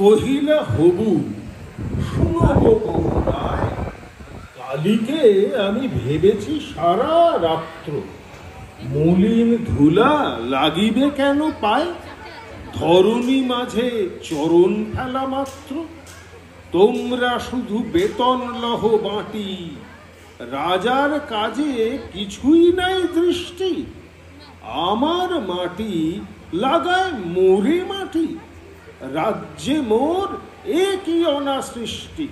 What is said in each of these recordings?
কহিলা হবু, শুনব কমলায়, কালীকে আমি ভেবেছি সারা রাত্র। মলিন ধুলা লাগিবে কেন পায়, ধরণী মাঝে চরণ ফেলা মাত্র। তোমরা শুধু বেতন লহ বাঁটি, রাজার কাজে কিছুই নাই দৃষ্টি। আমার মাটি লাগায় মোরে মাটি, রাজ্যে মোর একই অনা সৃষ্টি।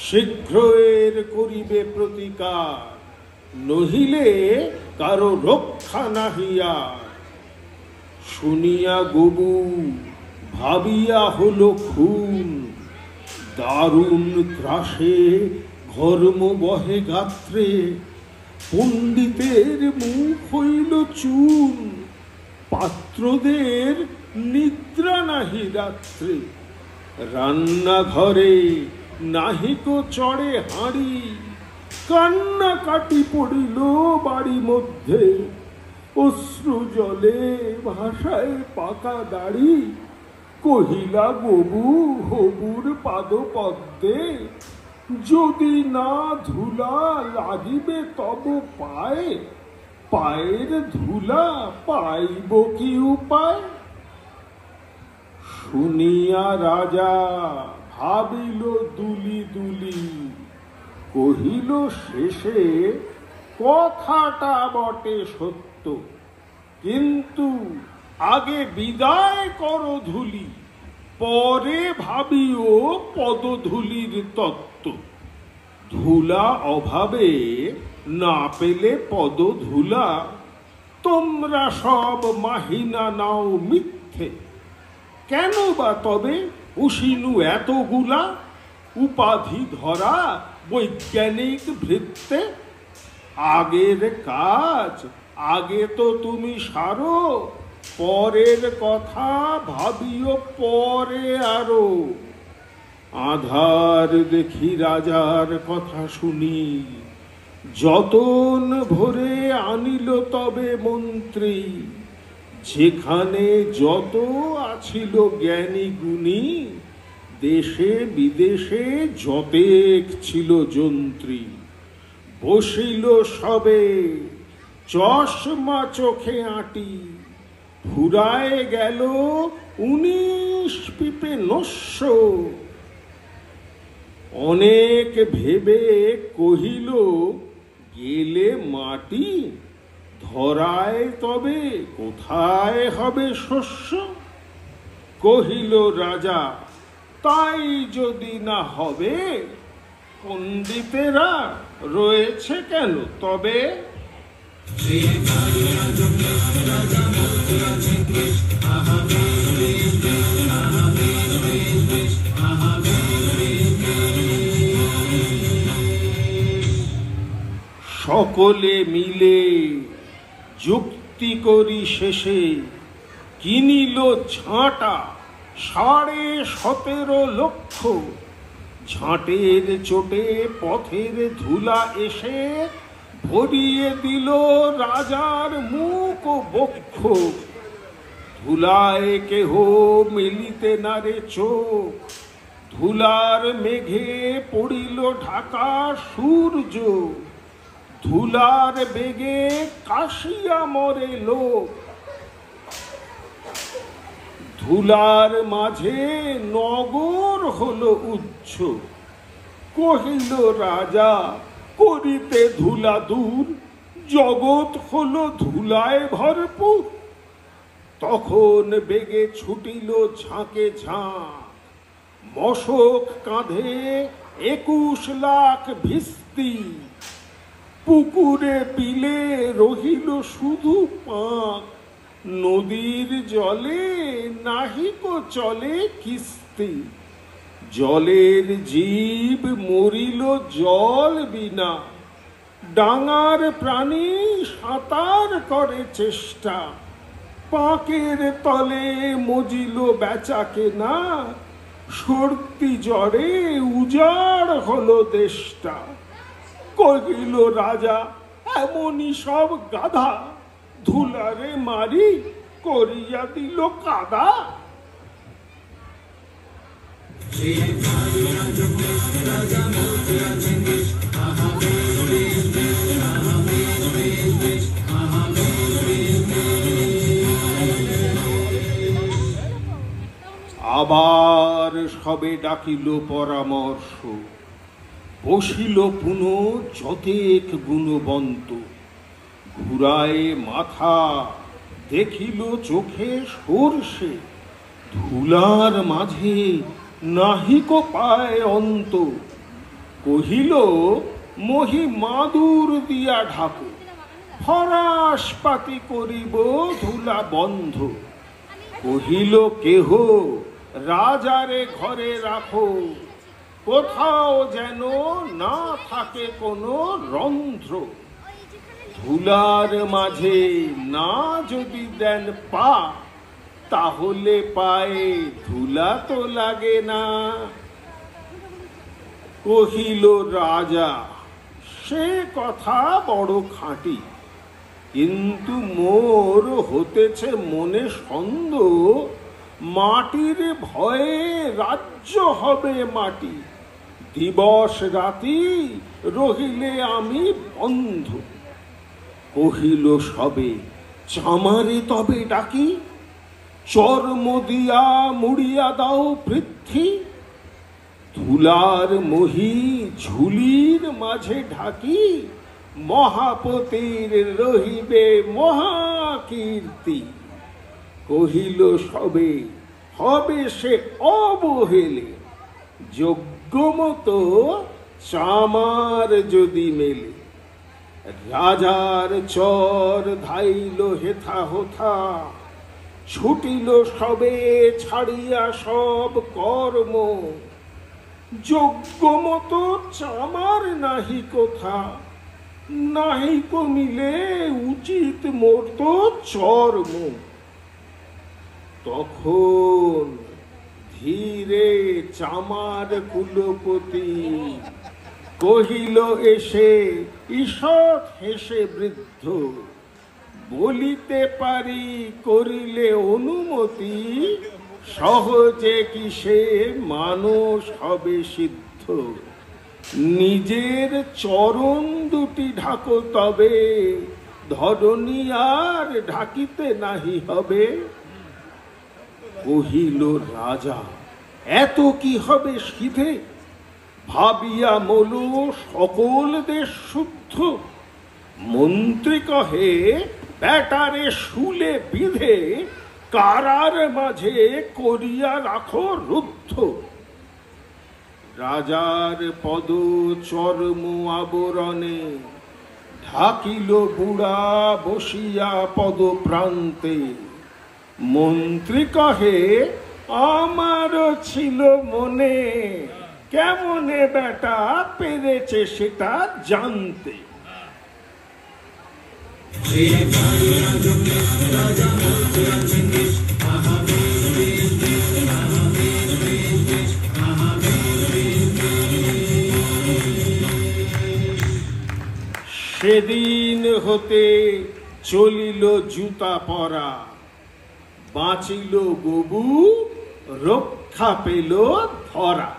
শীঘ্র এর করিবে প্রতিকার, নহিলে কারো রক্ষা নাহি আর। শুনিয়া গবু ভাবিয়া হলো খুন, দারুণ ত্রাসে ঘর্ম বহে গাত্রে। পণ্ডিতের মুখ হইল চুন, পাত্রদের নিদ্রা নাহি রাত্রে। রান্নাঘরে নাহিক চড়ে হাঁড়ি, কান্না কাটি পড়িল বাড়ি মধ্যে। অশ্রু জলে ভাষায় পাকা দাড়ি, কহিলা গবু হবুর পাদ পদ্মে। যদি না ধুলা লাগিবে তব পায়ে, পায়ের ধুলা পাইব কি উপায়। শুনিয়া রাজা ভাবিল দুলি দুলি, কহিল শেষে কথাটা বটে সত্য। কিন্তু আগে বিদায় করো ধুলি, পরে ভাবিও পদধূলির তত্ত্ব। ধুলা অভাবে না পেলে পদধূলা, তোমরা সব মাহিনা নাও মিথ্যে। কেন বা তবে উশিনু এতগুলা, উপাধি ধরা বৈজ্ঞানিক ভৃত্যে। আগের কাজ আগে তো তুমি সারো, পরের কথা ভাবিও পরে আরো। আধার দেখি রাজার কথা শুনি, যতন ভরে আনিল তবে মন্ত্রী। যেখানে যত আছিল জ্ঞানী গুণী, দেশে বিদেশে যতেক ছিল যন্ত্রী। বসিল সবে চশমা চোখে আঁটি, ফুরায় গেল 19 পিপে নস্য। অনেক ভেবে কহিল গেলে মাটি, ধরায় তবে কোথায় হবে শস্য। কহিল রাজা তাই যদি না হবে, পণ্ডিতেরা রয়েছে কেন তবে। সকলে মিলে যুক্তি করি শেষে, কিনিল ঝাঁটা 17.5 লক্ষ। ঝাঁটের চোটে পথের ধুলা এসে, ভরিয়ে দিল রাজার মুখ ও বক্ষ। ধুলায় কেহ মেলিতে না রে চোখ, ধুলার মেঘে পড়িল ঢাকা সূর্য। ধুলার বেগে কাশিয়া মরে লোক, ধুলার মাঝে নগর হলো উচ্চ। কহিল রাজা করিতে ধুলা দূর, জগৎ হলো ধুলায় ভরপুর। তখন বেগে ছুটিল ঝাঁকে ঝাঁক, মশক কাঁধে 21 লাখ ভিস্তি। পুকুরে বিলে রহিল শুধু পাঁক, নদীর জলে নাহিক চলে কিস্তি। জলের জীব মরিল জল বিনা, ডাঙার প্রাণী সাঁতার করে চেষ্টা। পাঁকের তলে মজিল বেচা কেনা, সর্দি জ্বরে উজাড় হলো দেশটা। কহিল রাজা এমনই সব গাধা, ধুলারে মারি করিয়া দিল কাদা। আবার সবে ডাকিল পরামর্শ, বসিল পুনঃ যতেক গুণবন্ত। ঘুরায় মাথা, দেখিল চোখে সরষে, ধুলার মাঝে নাহিক পায় অন্ত। কহিল মহি মাদুর দিয়া ঢাকো, ফরাস পাতি করিব ধুলা বন্ধ। কহিল কেহ রাজারে ঘরে রাখো, কোথাও যেন না থাকে কোনো রন্ধ্র। ধুলার মাঝে না যদি দেন পা, তাহলে পায়ে ধুলা তো লাগে না। কহিল রাজা সে কথা বড় খাঁটি, কিন্তু মোর হতেছে মনে সন্দেহ, মাটির ভয়ে রাজ্য হবে মাটি। দিবস রাতি রহিলে আমি বন্ধ। কহিল সবে চামারে তবে ডাকি, চর্ম দিয়া মুড়িয়া দাও পৃথ্বী। ধুলার মহি ঝুলির মাঝে ঢাকি, মহাপতির রহিবে মহাকীর্তি। কহিল সবে হবে সে অবহেলে, যোগ্য মতো চামার যদি মেলে। রাজার চর ধাইল হেথা হোথা, ছুটিল সবে ছাড়িয়া সব কর্ম। যোগ্য মতো চামার নাহি কোথা, নাহি কমিলে উচিত মোর তো চর্ম। তখন ধীরে চামার কুলপতি কহিল এসে ঈষৎ হেসে বৃদ্ধ, বলিতে পারি করিলে অনুমতি, সহজে কি সে মানুষ হবে সিদ্ধ। নিজের চরণ দুটি ঢাকো তবে, ধরণী আর ঢাকিতে নাহি হবে। কহিল রাজা এত কি হবে সিধে, ভাবিয়া মলো সকল দেশ শুদ্ধ। মন্ত্রী কহে ব্যাটারে শুলে বিধে, কারার মাঝে করিয়া রাখো রুদ্ধ। রাজার পদ চর্ম আবরণে, ঢাকিল বুড়া বসিয়া পদ প্রান্তে। মন্ত্রী কহে আমারও ছিল মনে, কেমনে বেটা পেরেছে সেটা জানতে। সেদিন হতে চলিল জুতা পরা, বাঁচিল গবু রক্ষা পেল ধরা।